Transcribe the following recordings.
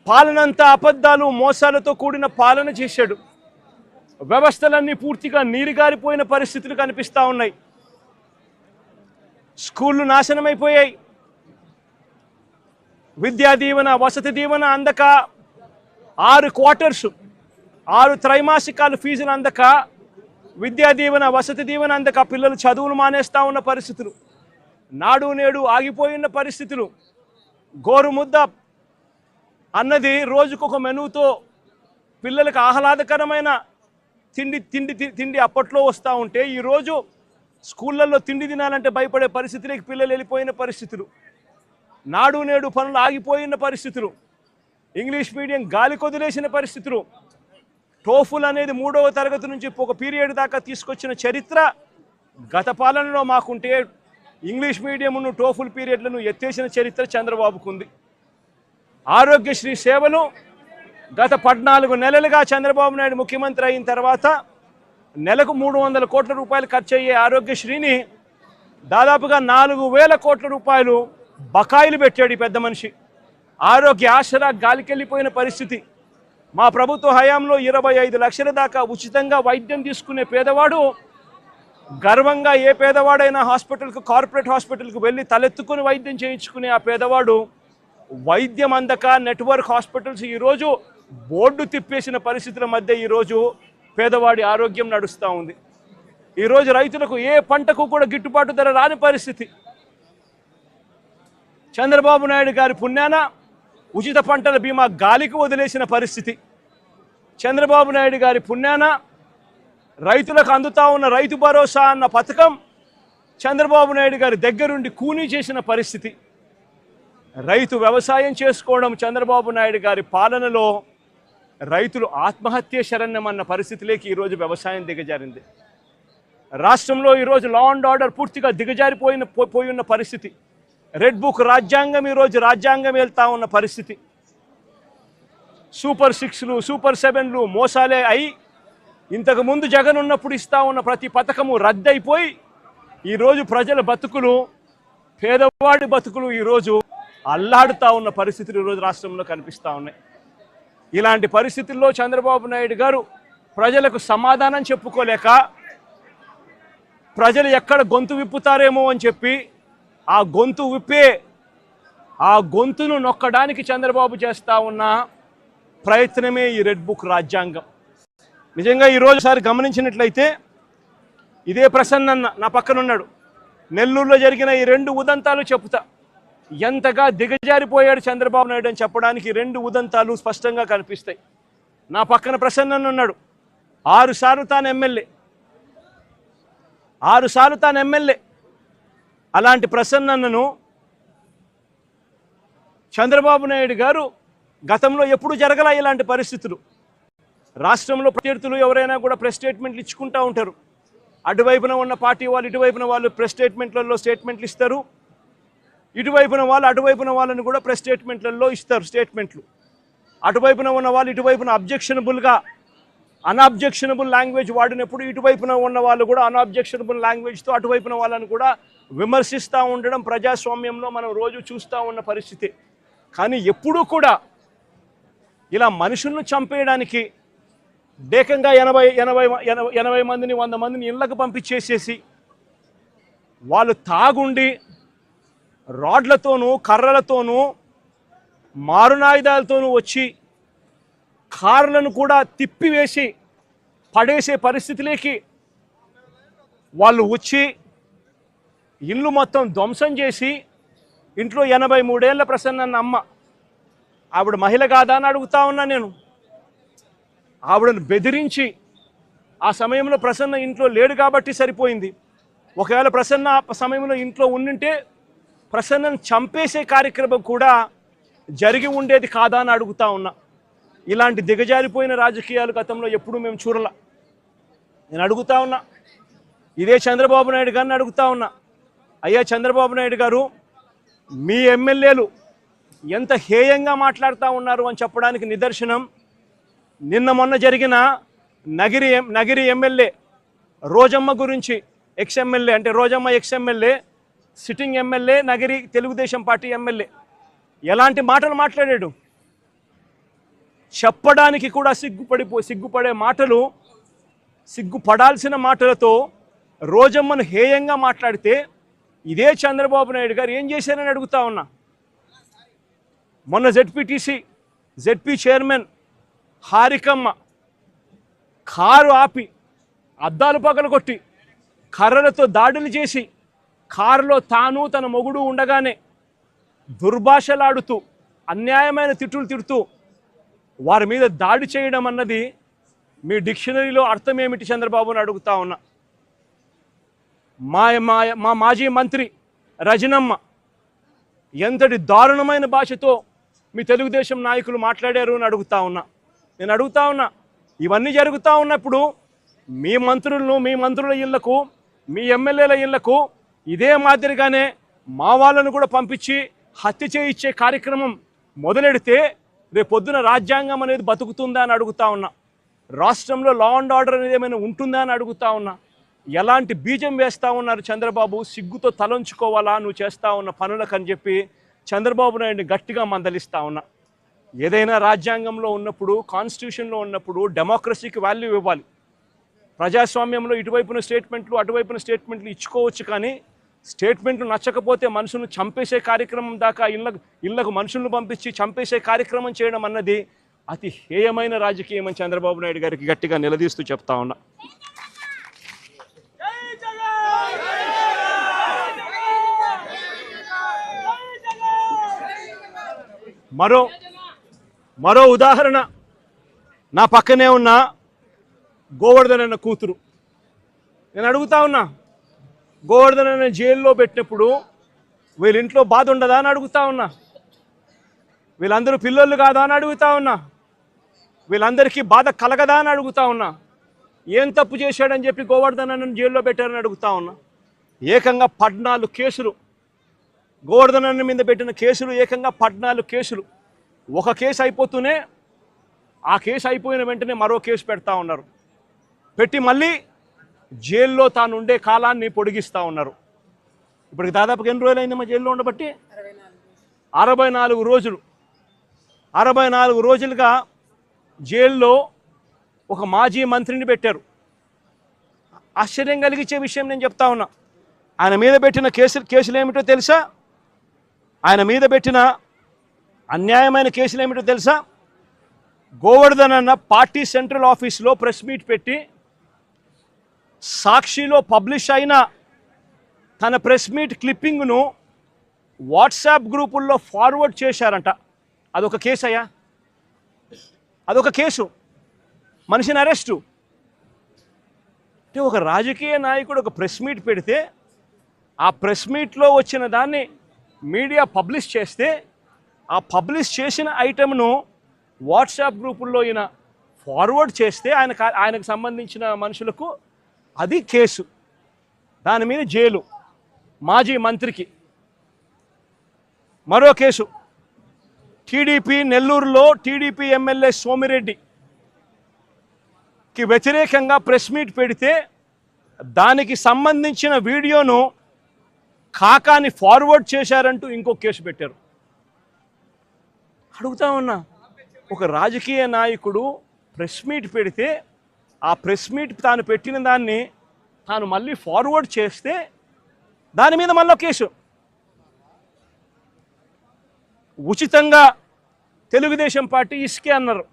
పాలనంతా అబద్ధాలు మోసాలతో కూడిన పాలన చేశాడు. వ్యవస్థలన్నీ పూర్తిగా నీరుగారిపోయిన పరిస్థితులు కనిపిస్తూ ఉన్నాయి. స్కూళ్ళు నాశనమైపోయాయి. విద్యా దీవెన వసతి దీవెన అందక 6 క్వార్టర్స్ 6 త్రైమాసికాలు ఫీజులు అందక, విద్యా దీవెన వసతి దీవెన అందక పిల్లలు చదువులు మానేస్తూ ఉన్న పరిస్థితులు, నాడు నేడు ఆగిపోయిన పరిస్థితులు, గోరుముద్ద అన్నది రోజుకొక మెనూతో పిల్లలకు ఆహ్లాదకరమైన తిండి అప్పట్లో వస్తూ ఉంటే ఈరోజు స్కూళ్ళల్లో తిండి తినాలంటే భయపడే పరిస్థితులకి పిల్లలు వెళ్ళిపోయిన పరిస్థితులు, నాడు నేడు పనులు ఆగిపోయిన పరిస్థితులు, ఇంగ్లీష్ మీడియం గాలి కొదిలేసిన పరిస్థితులు, టోఫుల్ అనేది 3వ తరగతి నుంచి ఒక పీరియడ్ దాకా తీసుకొచ్చిన చరిత్ర గత పాలనలో మాకుంటే, ఇంగ్లీష్ మీడియంను టోఫుల్ పీరియడ్లను ఎత్తేసిన చరిత్ర చంద్రబాబుకు ఉంది. ఆరోగ్యశ్రీ సేవలు గత 14 నెలలుగా చంద్రబాబు నాయుడు ముఖ్యమంత్రి అయిన తర్వాత నెలకు 300 కోట్ల రూపాయలు ఖర్చు అయ్యే ఆరోగ్యశ్రీని దాదాపుగా 4,000 కోట్ల రూపాయలు బకాయిలు పెట్టాడు ఈ పెద్ద మనిషి. ఆరోగ్య ఆసరా గాలికెళ్ళిపోయిన పరిస్థితి. మా ప్రభుత్వ హయాంలో 25 లక్షల దాకా ఉచితంగా వైద్యం తీసుకునే పేదవాడు గర్వంగా, ఏ పేదవాడైనా హాస్పిటల్కు, కార్పొరేట్ హాస్పిటల్కు వెళ్ళి తలెత్తుకుని వైద్యం చేయించుకునే ఆ పేదవాడు వైద్యం అందక నెట్వర్క్ హాస్పిటల్స్ ఈరోజు బోర్డు తిప్పేసిన పరిస్థితుల మధ్య ఈరోజు పేదవాడి ఆరోగ్యం నడుస్తూ ఉంది. ఈరోజు రైతులకు ఏ పంటకు కూడా గిట్టుబాటు ధర రాని పరిస్థితి. చంద్రబాబు నాయుడు గారి పుణ్యాన ఉచిత పంటల బీమా గాలికి వదిలేసిన పరిస్థితి. చంద్రబాబు నాయుడు గారి పుణ్యాన రైతులకు అందుతా ఉన్న రైతు భరోసా అన్న పథకం చంద్రబాబు నాయుడు గారి దగ్గరుండి కూనీ చేసిన పరిస్థితి. రైతు వ్యవసాయం చేసుకోవడం చంద్రబాబు నాయుడు గారి పాలనలో రైతులు ఆత్మహత్య శరణ్యమన్న పరిస్థితిలోకి ఈరోజు వ్యవసాయం దిగజారింది. రాష్ట్రంలో ఈరోజు లా అండ్ ఆర్డర్ పూర్తిగా పోయిన పరిస్థితి. రెడ్ బుక్ రాజ్యాంగం ఈరోజు రాజ్యాంగం వెళ్తా ఉన్న పరిస్థితి. సూపర్ 6లు, సూపర్ 7లు మోసాలే అయి ఇంతకుముందు జగన్ ఉన్నప్పుడు ఇస్తా ఉన్న ప్రతి పథకము రద్దయిపోయి ఈరోజు ప్రజల బతుకులు, పేదవాడి బతుకులు ఈరోజు అల్లాడుతూ ఉన్న పరిస్థితులు ఈరోజు రాష్ట్రంలో కనిపిస్తూ ఉన్నాయి. ఇలాంటి పరిస్థితుల్లో చంద్రబాబు నాయుడు గారు ప్రజలకు సమాధానం చెప్పుకోలేక, ప్రజలు ఎక్కడ గొంతు విప్పుతారేమో అని చెప్పి ఆ గొంతును నొక్కడానికి చంద్రబాబు చేస్తూ ఉన్న ప్రయత్నమే ఈ రెడ్ బుక్ రాజ్యాంగం. నిజంగా ఈరోజుసారి గమనించినట్లయితే ఇదే ప్రసన్న నా పక్కన ఉన్నాడు. నెల్లూరులో జరిగిన ఈ 2 ఉదంతాలు చెప్తా ఎంతగా దిగజారిపోయాడు చంద్రబాబు నాయుడు అని చెప్పడానికి 2 ఉదంతాలు స్పష్టంగా కనిపిస్తాయి. నా పక్కన ప్రసన్న ఉన్నాడు. 6 సార్లు తాను ఎమ్మెల్యే. అలాంటి ప్రసన్నను చంద్రబాబు నాయుడు గారు గతంలో ఎప్పుడు జరగలా ఇలాంటి పరిస్థితులు. రాష్ట్రంలో ప్రత్యర్థులు ఎవరైనా కూడా ప్రెస్ స్టేట్మెంట్లు ఇచ్చుకుంటూ ఉంటారు. అటువైపున ఉన్న పార్టీ వాళ్ళు ఇటువైపున వాళ్ళు ప్రెస్ స్టేట్మెంట్లలో స్టేట్మెంట్లు ఇస్తారు. ఇటువైపున వాళ్ళు అటువైపున వాళ్ళని కూడా ప్రెస్ స్టేట్మెంట్లలో ఇస్తారు స్టేట్మెంట్లు. అటువైపున ఉన్న వాళ్ళు ఇటువైపున అన్అబ్జెక్షనబుల్ లాంగ్వేజ్ వాడినప్పుడు ఇటువైపున ఉన్న వాళ్ళు కూడా అన్అబ్జెక్షనబుల్ లాంగ్వేజ్తో అటువైపున వాళ్ళని కూడా విమర్శిస్తూ ఉండడం ప్రజాస్వామ్యంలో మనం రోజు చూస్తూ ఉన్న పరిస్థితి. కానీ ఎప్పుడూ కూడా ఇలా మనుషులను చంపేయడానికి ఏకంగా 80 మందిని 100 మందిని ఇళ్లకు పంపించేసేసి వాళ్ళు తాగుండి రాడ్లతోనూ కర్రలతోనూ మారునాయుధాలతోనూ వచ్చి కార్లను కూడా తిప్పివేసి పడేసే పరిస్థితిలోకి వాళ్ళు వచ్చి ఇల్లు మొత్తం ధ్వంసం చేసి ఇంట్లో 83 ఏళ్ల ప్రసన్న అమ్మ, ఆవిడ మహిళ కాదా అని అడుగుతా ఉన్నా నేను. ఆవిడను బెదిరించి, ఆ సమయంలో ప్రసన్న ఇంట్లో లేడు కాబట్టి సరిపోయింది. ఒకవేళ ప్రసన్న ఆ సమయంలో ఇంట్లో ఉండింటే ప్రసన్నను చంపేసే కార్యక్రమం కూడా జరిగి ఉండేది కాదా అని అడుగుతా ఉన్నా. ఇలాంటి దిగజారిపోయిన రాజకీయాలు గతంలో ఎప్పుడూ మేము చూడలా. నేను అడుగుతా ఉన్నా, ఇదే చంద్రబాబు నాయుడు గారిని అడుగుతా ఉన్నా, అయ్యా చంద్రబాబు నాయుడు గారు, మీ ఎమ్మెల్యేలు ఎంత హేయంగా మాట్లాడుతూ ఉన్నారు అని చెప్పడానికి నిదర్శనం నిన్న మొన్న జరిగిన నగిరి ఎమ్మెల్యే రోజమ్మ గురించి, ఎక్స్ఎమ్మెల్యే అంటే Rojamma ex MLA, sitting MLA, Nagiri Telugu Desam party MLA ఎలాంటి మాటలు మాట్లాడాడు. చెప్పడానికి కూడా సిగ్గుపడే మాటలు, సిగ్గుపడాల్సిన మాటలతో రోజమ్మను హేయంగా మాట్లాడితే ఇదే చంద్రబాబు నాయుడు గారు ఏం చేశారని అడుగుతా ఉన్నా. మొన్న జెడ్పీ చైర్మన్ హారికమ్మ కారు ఆపి అద్దాలు పగలగొట్టి కర్రలతో దాడులు చేసి కారులో తాను తన మొగుడు ఉండగానే దుర్భాషలాడుతూ అన్యాయమైన తిట్టులు తిడుతూ వారి మీద దాడి చేయడం అన్నది మీ డిక్షనరీలో అర్థం ఏమిటి చంద్రబాబుని అడుగుతా ఉన్నా. మా మాజీ మంత్రి రజనమ్మ ఎంతటి దారుణమైన భాషతో మీ తెలుగుదేశం నాయకులు మాట్లాడారు అని అడుగుతా ఉన్నా. నేను అడుగుతా ఉన్నా, ఇవన్నీ జరుగుతూ ఉన్నప్పుడు మీ మంత్రుల ఇళ్లకు, మీ ఎమ్మెల్యేల ఇళ్లకు ఇదే మాదిరిగానే మా వాళ్ళను కూడా పంపించి హత్య చేయించే కార్యక్రమం మొదలెడితే రేపొద్దున రాజ్యాంగం అనేది బతుకుతుందా అని అడుగుతా ఉన్నా. రాష్ట్రంలో లా అండ్ ఆర్డర్ అనేది ఏమైనా ఉంటుందా అని అడుగుతా ఉన్నా. ఎలాంటి బీజం వేస్తూ ఉన్నారు చంద్రబాబు? సిగ్గుతో తలంచుకోవాలా నువ్వు చేస్తూ ఉన్న పనులకు అని చెప్పి చంద్రబాబు నాయుడిని గట్టిగా మందలిస్తూ ఉన్నా. ఏదైనా రాజ్యాంగంలో ఉన్నప్పుడు, కాన్స్టిట్యూషన్లో ఉన్నప్పుడు డెమోక్రసీకి వాల్యూ ఇవ్వాలి. ప్రజాస్వామ్యంలో ఇటువైపున స్టేట్మెంట్లు అటువైపున స్టేట్మెంట్లు ఇచ్చుకోవచ్చు, కానీ స్టేట్మెంట్లు నచ్చకపోతే మనుషులను చంపేసే కార్యక్రమం దాకా ఇళ్లకు మనుషులను పంపించి చంపేసే కార్యక్రమం చేయడం అన్నది అతి హేయమైన రాజకీయం అని చంద్రబాబు నాయుడు గారికి గట్టిగా నిలదీస్తూ చెప్తా ఉన్నా. మరో ఉదాహరణ, నా పక్కనే ఉన్న గోవర్ధన్ అన్న కూతురు. నేను అడుగుతా ఉన్నా, గోవర్ధన్ అన్న జైల్లో పెట్టినప్పుడు వీళ్ళ ఇంట్లో బాధ ఉండదా అని అడుగుతా ఉన్నా. వీళ్ళందరూ పిల్లలు కాదా అని అడుగుతా ఉన్నా. వీళ్ళందరికీ బాధ కలగదా అని అడుగుతా ఉన్నా. ఏం తప్పు చేశాడని చెప్పి గోవర్ధన్ అన్నను జైల్లో పెట్టారని అడుగుతా ఉన్నా. ఏకంగా 14 కేసులు, గోవర్ధన్ అన్న మీద పెట్టిన కేసులు ఏకంగా 14 కేసులు. ఒక కేసు అయిపోతూనే ఆ కేసు అయిపోయిన వెంటనే మరో కేసు పెడతా ఉన్నారు. పెట్టి మళ్ళీ జైల్లో తాను ఉండే కాలాన్ని పొడిగిస్తూ ఉన్నారు. ఇప్పటికి దాదాపుగా ఎన్ని రోజులు అయింది మా జైల్లో ఉండబట్టి? 64 రోజులు. 64 రోజులుగా జైల్లో ఒక మాజీ మంత్రిని పెట్టారు. ఆశ్చర్యం కలిగించే విషయం నేను చెప్తా ఉన్నా. ఆయన మీద పెట్టిన కేసులు ఏమిటో తెలుసా? ఆయన మీద పెట్టిన అన్యాయమైన కేసులు ఏమిటో తెలుసా? గోవర్ధన్ అన్న పార్టీ సెంట్రల్ ఆఫీస్లో ప్రెస్ మీట్ పెట్టి సాక్షిలో పబ్లిష్ అయిన తన ప్రెస్ మీట్ క్లిప్పింగ్ను వాట్సాప్ గ్రూపుల్లో ఫార్వర్డ్ చేశారంట. అదొక కేసు అయ్యా, అదొక కేసు. మనిషిని అరెస్టు. అంటే ఒక రాజకీయ నాయకుడు ఒక ప్రెస్ మీట్ పెడితే ఆ ప్రెస్ మీట్లో వచ్చిన దాన్ని మీడియా పబ్లిష్ చేస్తే ఆ పబ్లిష్ చేసిన ఐటెంను వాట్సాప్ గ్రూపుల్లో ఈయన ఫార్వర్డ్ చేస్తే ఆయనకు సంబంధించిన మనుషులకు అది కేసు. దాని మీద జైలు. మాజీ మంత్రికి మరో కేసు. టీడీపీ నెల్లూరులో టీడీపీ ఎమ్మెల్యే సోమిరెడ్డికి వ్యతిరేకంగా ప్రెస్ మీట్ పెడితే దానికి సంబంధించిన వీడియోను కాకాని ఫార్వర్డ్ చేశారంటూ ఇంకో కేసు పెట్టారు. అడుగుతా ఉన్నా, ఒక రాజకీయ నాయకుడు ప్రెస్ మీట్ పెడితే ఆ ప్రెస్ మీట్ తాను పెట్టిన దాన్ని తాను మళ్ళీ ఫార్వర్డ్ చేస్తే దాని మీద మళ్ళీ కేసు. ఉచితంగా తెలుగుదేశం పార్టీ ఇసుకే అన్నారు.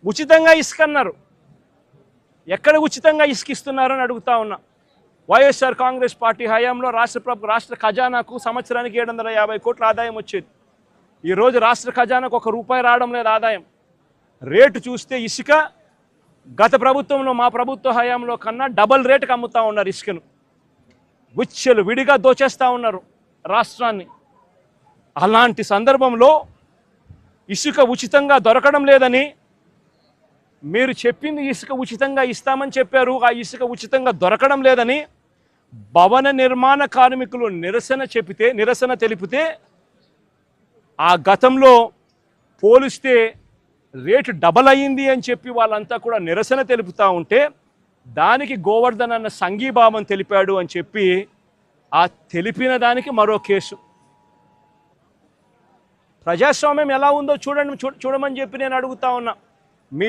ఉచితంగా ఇసుక అన్నారు. ఎక్కడ ఉచితంగా ఇసుకిస్తున్నారని అడుగుతా ఉన్నా. వైఎస్ఆర్ కాంగ్రెస్ పార్టీ హయాంలో రాష్ట్ర ఖజానాకు సంవత్సరానికి 750 కోట్ల ఆదాయం వచ్చేది. ఈరోజు రాష్ట్ర ఖజానాకు ₹1 రావడం లేదు ఆదాయం. రేటు చూస్తే ఇసుక గత ప్రభుత్వంలో, మా ప్రభుత్వ హయాంలో కన్నా డబల్ రేటుకి అమ్ముతూ ఉన్నారు ఇసుకను. గుచ్చెలు విడిగా దోచేస్తూ ఉన్నారు రాష్ట్రాన్ని. అలాంటి సందర్భంలో ఇసుక ఉచితంగా దొరకడం లేదని, మీరు చెప్పింది ఇసుక ఉచితంగా ఇస్తామని చెప్పారు, ఆ ఇసుక ఉచితంగా దొరకడం లేదని భవన నిర్మాణ కార్మికులు నిరసన తెలిపితే ఆ గతంలో పోలిస్తే రేటు డబల్ అయ్యింది అని చెప్పి వాళ్ళంతా కూడా నిరసన తెలుపుతూ ఉంటే దానికి గోవర్ధన్ అన్న సంఘీభావం తెలిపాడు అని చెప్పి ఆ తెలిపిన దానికి మరో కేసు. ప్రజాస్వామ్యం ఎలా ఉందో చూడమని చెప్పి నేను అడుగుతా ఉన్నా. మీ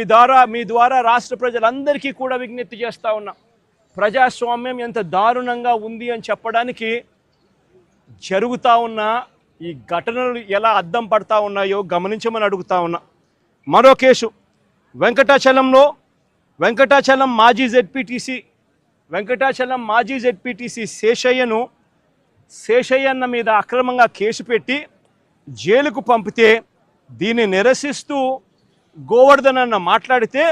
ద్వారా రాష్ట్ర ప్రజలందరికీ కూడా విజ్ఞప్తి చేస్తూ ఉన్నా. ప్రజాస్వామ్యం ఎంత దారుణంగా ఉంది అని చెప్పడానికి జరుగుతూ ఉన్న ఈ ఘటనలు ఎలా అద్దం పడతా ఉన్నాయో గమనించమని అడుగుతా ఉన్నా. మరో కేసు వెంకటాచలం మాజీ జెడ్పీటీసీ శేషయ్యన్న మీద అక్రమంగా కేసు పెట్టి జైలుకు పంపితే దీన్ని నిరసిస్తూ గోవర్ధన్ అన్న మాట్లాడితే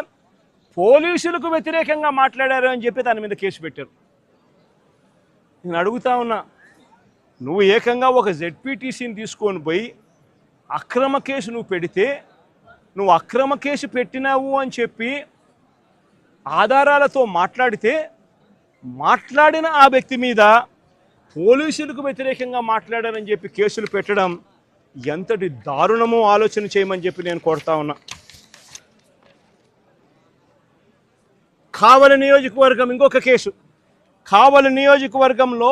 పోలీసులకు వ్యతిరేకంగా మాట్లాడారు అని చెప్పి దాని మీద కేసు పెట్టారు. నేను అడుగుతా ఉన్నా, నువ్వు ఏకంగా ఒక జెడ్పీటీసీని తీసుకొని పోయి అక్రమ కేసు నువ్వు పెడితే, నువ్వు అక్రమ కేసు పెట్టినావు అని చెప్పి ఆధారాలతో మాట్లాడిన ఆ వ్యక్తి మీద పోలీసులకు వ్యతిరేకంగా మాట్లాడారని చెప్పి కేసులు పెట్టడం ఎంతటి దారుణమో ఆలోచన చేయమని చెప్పి నేను కోరుతా ఉన్నా. కావలి నియోజకవర్గం ఇంకొక కేసు. కావలి నియోజకవర్గంలో